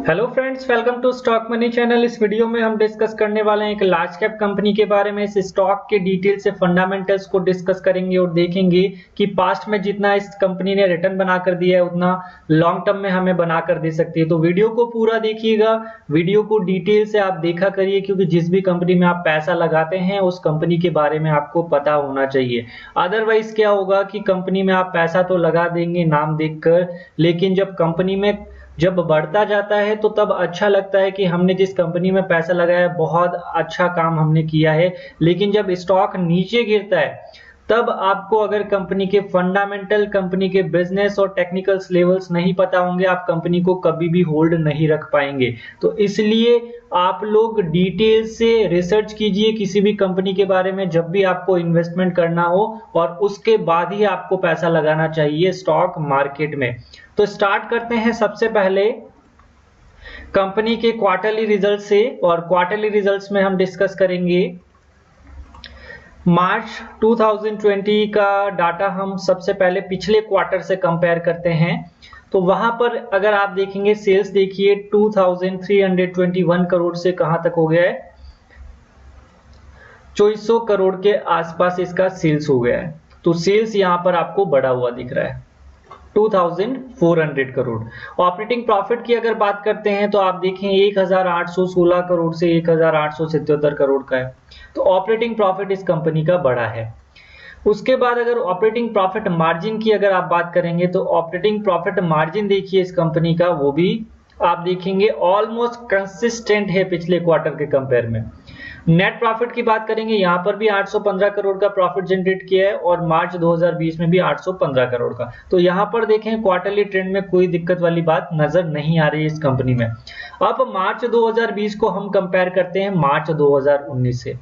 Hello friends, welcome to stock money channel. इस video में हम डिस्कस करने वाले हैं एक लार्ज कैप कंपनी के बारे में। इस स्टॉक के डिटेल से फंडामेंटल्स को डिस्कस करेंगे और देखेंगे कि पास्ट में जितना इस कंपनी ने रिटर्न बना कर दिया है उतना लॉन्ग टर्म में हमें बना कर दे सकती है। तो वीडियो को पूरा देखिएगा, वीडियो को डिटेल से आप देखा करिए, क्योंकि जिस भी कंपनी में आप पैसा लगाते हैं उस कंपनी के बारे में आपको पता होना चाहिए। अदरवाइज क्या होगा कि कंपनी में आप पैसा तो लगा देंगे नाम देखकर, लेकिन जब कंपनी में जब बढ़ता जाता है तो तब अच्छा लगता है कि हमने जिस कंपनी में पैसा लगाया बहुत अच्छा काम हमने किया है। लेकिन जब स्टॉक नीचे गिरता है तब आपको अगर कंपनी के फंडामेंटल, कंपनी के बिजनेस और टेक्निकल्स लेवल्स नहीं पता होंगे, आप कंपनी को कभी भी होल्ड नहीं रख पाएंगे। तो इसलिए आप लोग डिटेल से रिसर्च कीजिए किसी भी कंपनी के बारे में जब भी आपको इन्वेस्टमेंट करना हो, और उसके बाद ही आपको पैसा लगाना चाहिए स्टॉक मार्केट में। तो स्टार्ट करते हैं सबसे पहले कंपनी के क्वार्टरली रिजल्ट से, और क्वार्टरली रिजल्ट्स में हम डिस्कस करेंगे मार्च 2020 का डाटा। हम सबसे पहले पिछले क्वार्टर से कंपेयर करते हैं। तो वहां पर अगर आप देखेंगे सेल्स देखिए 2321 करोड़ से कहां तक हो गया है, 2400 करोड़ के आसपास इसका सेल्स हो गया है। तो सेल्स यहां पर आपको बढ़ा हुआ दिख रहा है 2400 करोड़। ऑपरेटिंग प्रॉफिट की अगर बात करते हैं तो आप देखें 1816 करोड़ से 1877 करोड़ का है। तो ऑपरेटिंग प्रॉफिट इस कंपनी का बढ़ा है। उसके बाद अगर ऑपरेटिंग प्रॉफिट मार्जिन की अगर आप बात करेंगे तो ऑपरेटिंग प्रॉफिट मार्जिन देखिए इस कंपनी का, वो भी आप देखेंगे ऑलमोस्ट कंसिस्टेंट है पिछले क्वार्टर के कंपेयर में। नेट प्रॉफिट की बात करेंगे, यहां पर भी 815 करोड़ का प्रॉफिट जनरेट किया है, और मार्च 2020 में भी 815 करोड़ का। तो यहां पर देखें क्वार्टरली ट्रेंड में कोई दिक्कत वाली बात नजर नहीं आ रही है इस कंपनी में। अब मार्च 2020 को हम कंपेयर करते हैं मार्च 2019 से,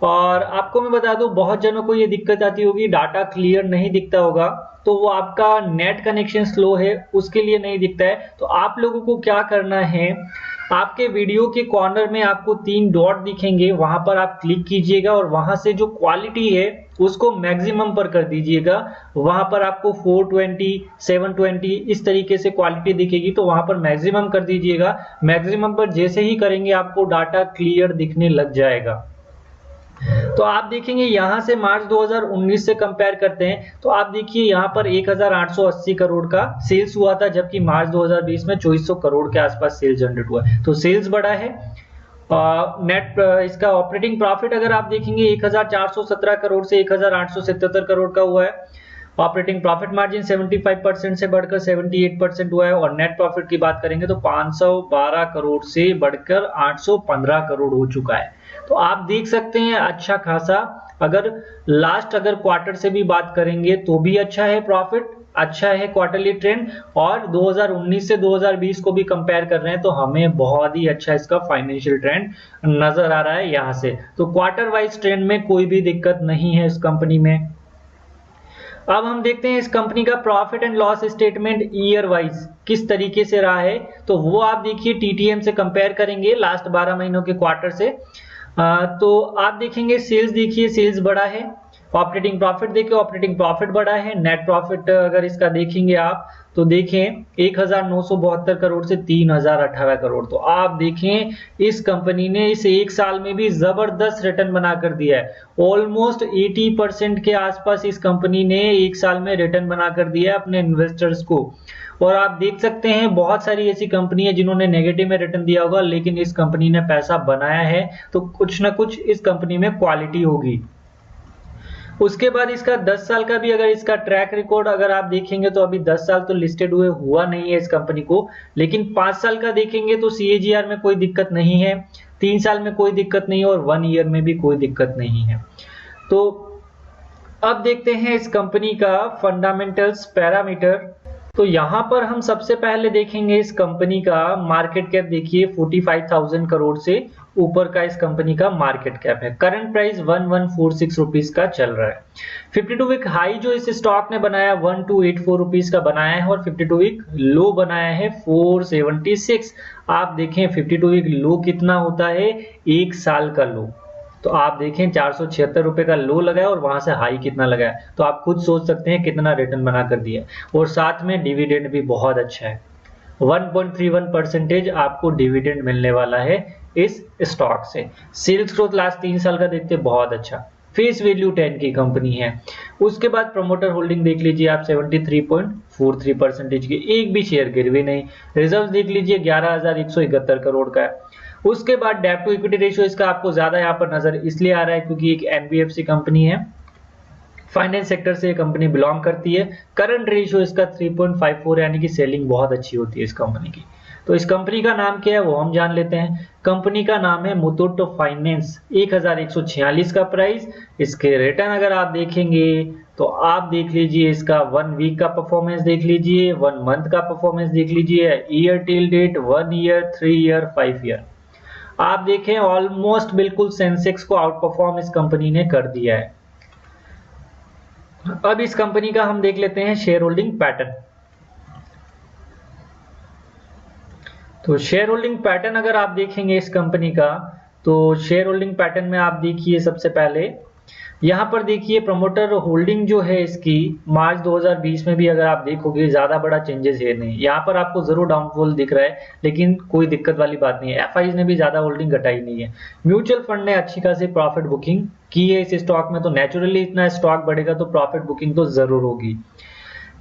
और आपको मैं बता दूं बहुत जनों को ये दिक्कत आती होगी, डाटा क्लियर नहीं दिखता होगा, तो वो आपका नेट कनेक्शन स्लो है उसके लिए नहीं दिखता है। तो आप लोगों को क्या करना है, आपके वीडियो के कॉर्नर में आपको 3 डॉट दिखेंगे, वहां पर आप क्लिक कीजिएगा और वहां से जो क्वालिटी है उसको मैक्सिमम पर कर दीजिएगा। वहां पर आपको 420, 720 इस तरीके से क्वालिटी दिखेगी, तो वहां पर मैक्सिमम कर दीजिएगा। मैक्सिमम पर जैसे ही करेंगे आपको डाटा क्लियर दिखने लग जाएगा। तो आप देखेंगे यहां से मार्च 2019 से कंपेयर करते हैं तो आप देखिए यहां पर 1880 करोड़ का सेल्स हुआ था, जबकि मार्च 2020 में 2400 करोड़ के आसपास सेल्स जनरेट हुआ है। तो सेल्स बढ़ा है। नेट इसका ऑपरेटिंग प्रॉफिट अगर आप देखेंगे 1417 करोड़ से 1877 करोड़ का हुआ है। ऑपरेटिंग प्रॉफिट मार्जिन 75% से बढ़कर 78% हुआ है, और नेट प्रॉफिट की बात करेंगे तो 512 करोड़ से बढ़कर 815 करोड़ हो चुका है। तो आप देख सकते हैं अच्छा खासा, अगर क्वार्टर से भी बात करेंगे तो भी अच्छा है प्रॉफिट, अच्छा है क्वार्टरली ट्रेंड, और 2019 से 2020 को भी कंपेयर कर रहे हैं तो हमें बहुत ही अच्छा इसका फाइनेंशियल ट्रेंड नजर आ रहा है यहां से। तो क्वार्टर वाइज ट्रेंड में कोई भी दिक्कत नहीं है इस कंपनी में। अब हम देखते हैं इस कंपनी का profit and loss statement year wise किस तरीके से रहा है। तो वो आप देखिए टीटीएम से कंपेयर करेंगे लास्ट 12 महीनों के क्वार्टर से। तो आप देखेंगे सेल्स देखिए सेल्स बढ़ा है, ऑपरेटिंग प्रॉफिट देखिए ऑपरेटिंग प्रॉफिट बढ़ा है। नेट प्रॉफिट अगर इसका देखेंगे आप तो देखें 1972 करोड़ से 3018 करोड़। तो आप देखें इस कंपनी ने इस एक साल में भी जबरदस्त रिटर्न बना कर दिया है। ऑलमोस्ट 80% के आसपास इस कंपनी ने एक साल में रिटर्न बना कर दिया है अपने इन्वेस्टर्स को। और आप देख सकते हैं बहुत सारी ऐसी कंपनी है जिन्होंने नेगेटिव में रिटर्न दिया होगा, लेकिन इस कंपनी ने पैसा बनाया है, तो कुछ ना कुछ इस कंपनी में क्वालिटी होगी। उसके बाद इसका 10 साल का भी अगर इसका ट्रैक रिकॉर्ड अगर आप देखेंगे तो अभी 10 साल तो लिस्टेड हुआ नहीं है इस कंपनी को, लेकिन 5 साल का देखेंगे तो CAGR में कोई दिक्कत नहीं है, 3 साल में कोई दिक्कत नहीं है, और 1 ईयर में भी कोई दिक्कत नहीं है। तो अब देखते हैं इस कंपनी का फंडामेंटल्स पैरामीटर। तो यहां पर हम सबसे पहले देखेंगे इस कंपनी का मार्केट कैप। देखिए 45,000 करोड़ से ऊपर का इस कंपनी का मार्केट कैप है। करंट प्राइस 1146 रुपीस का चल रहा है। 52 वीक हाई जो इस स्टॉक ने बनाया 1284 रुपीस का बनाया है, और 52 वीक लो बनाया है 476। आप देखें 52 वीक लो कितना होता है, एक साल का लो। तो आप देखें 476 रुपए का लो लगा है और वहां से हाई कितना लगा है, तो आप खुद सोच सकते हैं कितना रिटर्न बना कर दिया, और साथ में डिविडेंड भी बहुत अच्छा है। 1.31% आपको डिविडेंड मिलने वाला है इस स्टॉक से। सेल्स ग्रोथ लास्ट 3 साल का देखते बहुत अच्छा। फेस वैल्यू 10 की कंपनी है। उसके बाद प्रमोटर होल्डिंग देख लीजिए आप 73.43% की, एक भी शेयर गिरवी नहीं। रिजर्व देख लीजिए 11,171 करोड़ का है। उसके बाद डेट टू इक्विटी रेशियो इसका आपको ज्यादा यहाँ पर नजर इसलिए आ रहा है क्योंकि एक एनबीएफसी कंपनी है, फाइनेंस सेक्टर से ये कंपनी बिलोंग करती है। करंट रेशियो इसका 3.54 यानी कि सेलिंग बहुत अच्छी होती है इस कंपनी की। तो इस कंपनी का नाम क्या है वो हम जान लेते हैं। कंपनी का नाम है मुथूट फाइनेंस। 1146 का प्राइस। इसके रिटर्न अगर आप देखेंगे तो आप देख लीजिए इसका 1 वीक का परफॉर्मेंस देख लीजिए, 1 मंथ का परफॉर्मेंस देख लीजिए, year till date, 1 year, 3 year, 5 year. आप देखें ऑलमोस्ट बिल्कुल सेंसेक्स को आउट परफॉर्म इस कंपनी ने कर दिया है। अब इस कंपनी का हम देख लेते हैं शेयर होल्डिंग पैटर्न। तो शेयर होल्डिंग पैटर्न अगर आप देखेंगे इस कंपनी का, तो शेयर होल्डिंग पैटर्न में आप देखिए सबसे पहले यहां पर देखिए प्रमोटर होल्डिंग जो है इसकी मार्च 2020 में भी अगर आप देखोगे ज्यादा बड़ा चेंजेस है नहीं। यहाँ पर आपको जरूर डाउनफॉल दिख रहा है लेकिन कोई दिक्कत वाली बात नहीं है। एफआईज ने भी ज्यादा होल्डिंग घटाई नहीं है। म्यूचुअल फंड ने अच्छी खासी प्रॉफिट बुकिंग की है इस स्टॉक में, तो नेचुरली इतना स्टॉक बढ़ेगा तो प्रॉफिट बुकिंग तो जरूर होगी।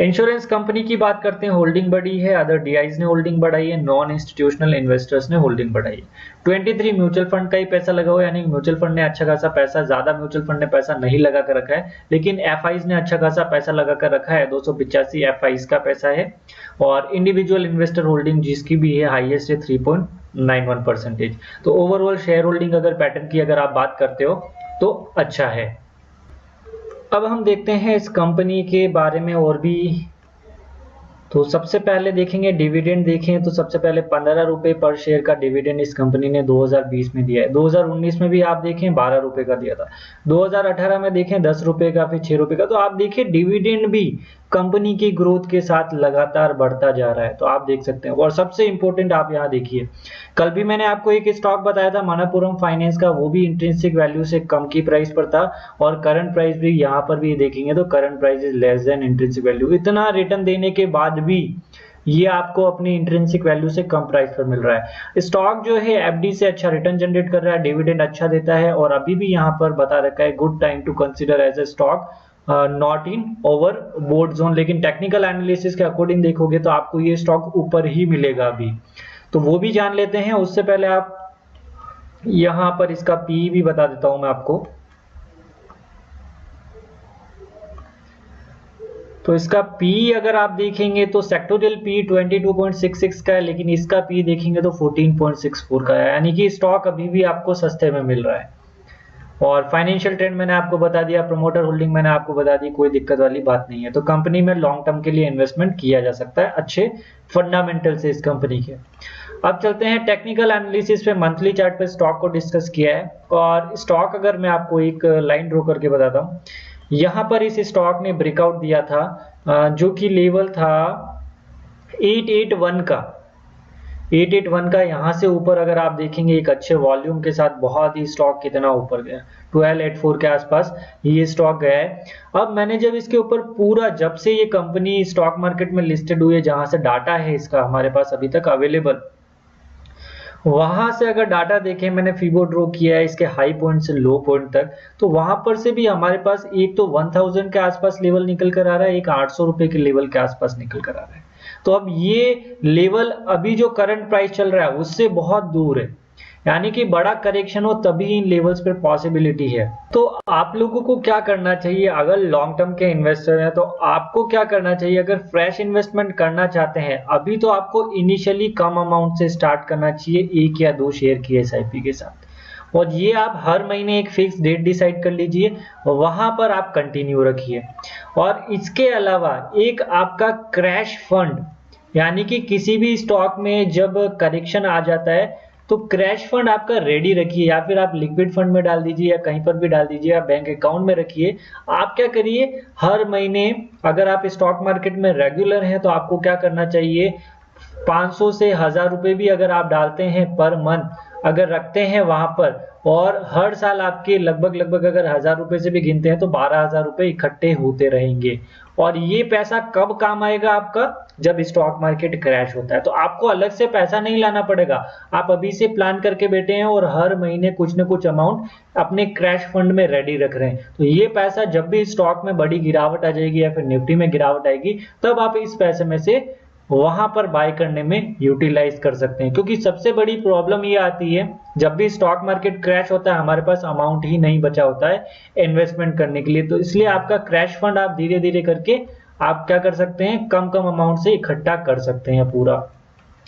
इंश्योरेंस कंपनी की बात करते हैं, होल्डिंग बढ़ी है, अदर डीआईज ने होल्डिंग बढ़ाई है, नॉन इंस्टीट्यूशनल इन्वेस्टर्स ने होल्डिंग बढ़ाई है। 23 म्यूचुअल फंड का ही पैसा लगा हुआ है, यानी म्यूचुअल फंड ने अच्छा खासा पैसा, ज्यादा म्यूचुअल फंड ने पैसा नहीं लगा कर रखा है, लेकिन एफआईज ने अच्छा खासा पैसा लगा कर रखा है। 285 एफआईज का पैसा है और इंडिविजुअल इन्वेस्टर होल्डिंग जिसकी भी है हाईएस्ट है 3.91%। तो ओवरऑल शेयर होल्डिंग अगर पैटर्न की अगर आप बात करते हो तो अच्छा है। अब हम देखते हैं इस कंपनी के बारे में और भी। तो सबसे पहले देखेंगे डिविडेंड देखें तो सबसे पहले 15 रुपए पर शेयर का डिविडेंड इस कंपनी ने 2020 में दिया है। 2019 में भी आप देखें 12 रुपए का दिया था। 2018 में देखें 10 रुपए का, फिर 6 रुपए का। तो आप देखिए डिविडेंड भी कंपनी की ग्रोथ के साथ लगातार बढ़ता जा रहा है, तो आप देख सकते हैं। और सबसे इंपॉर्टेंट आप यहाँ देखिए, कल भी मैंने आपको एक स्टॉक बताया था मनप्पुरम फाइनेंस का, वो भी इंट्रिंसिक वैल्यू से कम की प्राइस पर था और करंट प्राइस भी यहाँ पर भी देखेंगे तो current price is less than intrinsic value. इतना रिटर्न देने के बाद भी ये आपको अपनी इंट्रिंसिक वैल्यू से कम प्राइस पर मिल रहा है। स्टॉक जो है एफडी से अच्छा रिटर्न जनरेट कर रहा है, डिविडेंड अच्छा देता है और अभी भी यहाँ पर बता रखा है good time to consider as a stock not in overbought zone. लेकिन टेक्निकल एनालिसिस के अकॉर्डिंग देखोगे तो आपको ये स्टॉक ऊपर ही मिलेगा अभी, तो वो भी जान लेते हैं। उससे पहले आप यहां पर इसका पी भी बता देता हूं मैं आपको। तो इसका पी अगर आप देखेंगे तो सेक्टोरियल पी 22.66 का है, लेकिन इसका पी देखेंगे तो 14.64 का है, यानी कि स्टॉक अभी भी आपको सस्ते में मिल रहा है। और फाइनेंशियल ट्रेंड मैंने आपको बता दिया, प्रमोटर होल्डिंग मैंने आपको बता दी, कोई दिक्कत वाली बात नहीं है। तो कंपनी में लॉन्ग टर्म के लिए इन्वेस्टमेंट किया जा सकता है, अच्छे फंडामेंटल से इस कंपनी के। अब चलते हैं टेक्निकल एनालिसिस पे। मंथली चार्ट पे स्टॉक को डिस्कस किया है और स्टॉक अगर मैं आपको एक लाइन ड्रॉ करके बताता हूँ, यहाँ पर इस स्टॉक ने ब्रेकआउट दिया था जो कि लेवल था 881 का। 881 का यहाँ से ऊपर अगर आप देखेंगे एक अच्छे वॉल्यूम के साथ बहुत ही स्टॉक कितना ऊपर गया, 1284 के आसपास ये स्टॉक गया है। अब मैंने जब इसके ऊपर पूरा, जब से ये कंपनी स्टॉक मार्केट में लिस्टेड हुई है, जहां से डाटा है इसका हमारे पास अभी तक अवेलेबल, वहां से अगर डाटा देखें, मैंने फीबो ड्रॉ किया है इसके हाई पॉइंट से लो पॉइंट तक, तो वहां पर से भी हमारे पास एक तो 1000 के आसपास लेवल निकल कर आ रहा है, एक 800 रुपए के लेवल के आसपास निकल कर आ रहा है। तो अब ये लेवल अभी जो करंट प्राइस चल रहा है उससे बहुत दूर है, यानी कि बड़ा करेक्शन हो तभी इन लेवल्स पर पॉसिबिलिटी है। तो आप लोगों को क्या करना चाहिए, अगर लॉन्ग टर्म के इन्वेस्टर हैं तो आपको क्या करना चाहिए, अगर फ्रेश इन्वेस्टमेंट करना चाहते हैं अभी तो आपको इनिशियली कम अमाउंट से स्टार्ट करना चाहिए, 1 या 2 शेयर की एसआईपी के साथ, और ये आप हर महीने एक फिक्स डेट डिसाइड कर लीजिए, वहां पर आप कंटिन्यू रखिए। और इसके अलावा एक आपका क्रैश फंड, यानी कि किसी भी स्टॉक में जब करेक्शन आ जाता है तो क्रैश फंड आपका रेडी रखिए, या फिर आप लिक्विड फंड में डाल दीजिए या कहीं पर भी डाल दीजिए, या बैंक अकाउंट में रखिए। आप क्या करिए, हर महीने अगर आप स्टॉक मार्केट में रेगुलर हैं तो आपको क्या करना चाहिए, 500 से 1000 रुपए भी अगर आप डालते हैं पर मंथ, अगर रखते हैं वहां पर और हर साल आपके लगभग अगर 1000 रुपए से भी गिनते हैं तो 12,000 रुपए इकट्ठे होते रहेंगे। और ये पैसा कब काम आएगा आपका, जब स्टॉक मार्केट क्रैश होता है। तो आपको अलग से पैसा नहीं लाना पड़ेगा, आप अभी से प्लान करके बैठे हैं और हर महीने कुछ न कुछ अमाउंट अपने क्रैश फंड में रेडी रख रहे हैं। तो ये पैसा जब भी स्टॉक में बड़ी गिरावट आ जाएगी या फिर निफ्टी में गिरावट आएगी, तब आप इस पैसे में से वहां पर बाय करने में यूटिलाइज कर सकते हैं। क्योंकि सबसे बड़ी प्रॉब्लम ये आती है, जब भी स्टॉक मार्केट क्रैश होता है हमारे पास अमाउंट ही नहीं बचा होता है इन्वेस्टमेंट करने के लिए। तो इसलिए आपका क्रैश फंड आप धीरे धीरे करके आप क्या कर सकते हैं, कम अमाउंट से इकट्ठा कर सकते हैं पूरा।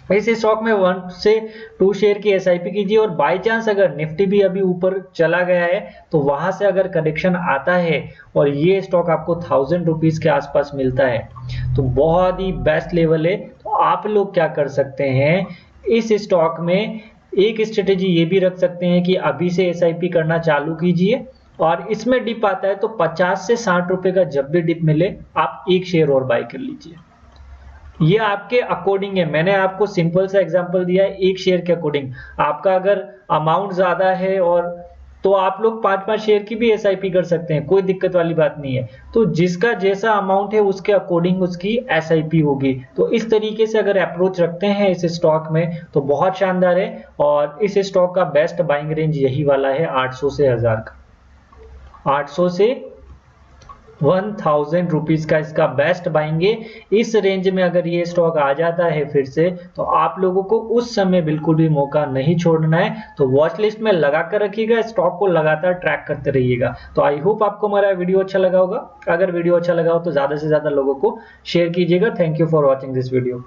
इस स्टॉक में 1 से 2 शेयर की एसआईपी कीजिए और बाय चांस अगर निफ्टी भी अभी ऊपर चला गया है तो वहां से अगर करेक्शन आता है और ये स्टॉक आपको 1000 रुपीज के आसपास मिलता है तो बहुत ही बेस्ट लेवल है। तो आप लोग क्या कर सकते हैं, इस स्टॉक में एक स्ट्रेटेजी ये भी रख सकते हैं कि अभी से एसआईपी करना चालू कीजिए और इसमें डिप आता है तो 50 से 60 रुपए का जब भी डिप मिले आप एक शेयर और बाय कर लीजिए। ये आपके अकॉर्डिंग है, मैंने आपको सिंपल सा एग्जांपल दिया है एक शेयर के अकॉर्डिंग। आपका अगर अमाउंट ज्यादा है और तो आप लोग 5-5 शेयर की भी एसआईपी कर सकते हैं, कोई दिक्कत वाली बात नहीं है। तो जिसका जैसा अमाउंट है उसके अकॉर्डिंग उसकी एसआईपी होगी। तो इस तरीके से अगर अप्रोच रखते हैं इस स्टॉक में तो बहुत शानदार है। और इस स्टॉक का बेस्ट बाइंग रेंज यही वाला है 800 से 1000 का, 800 से 1000 रुपीज का इसका बेस्ट बाएंगे। इस रेंज में अगर ये स्टॉक आ जाता है फिर से तो आप लोगों को उस समय बिल्कुल भी मौका नहीं छोड़ना है। तो वॉच लिस्ट में लगा कर रखिएगा, स्टॉक को लगातार ट्रैक करते रहिएगा। तो आई होप आपको हमारा वीडियो अच्छा लगा होगा। अगर वीडियो अच्छा लगा हो तो ज्यादा से ज्यादा लोगों को शेयर कीजिएगा। Thank you for watching this video.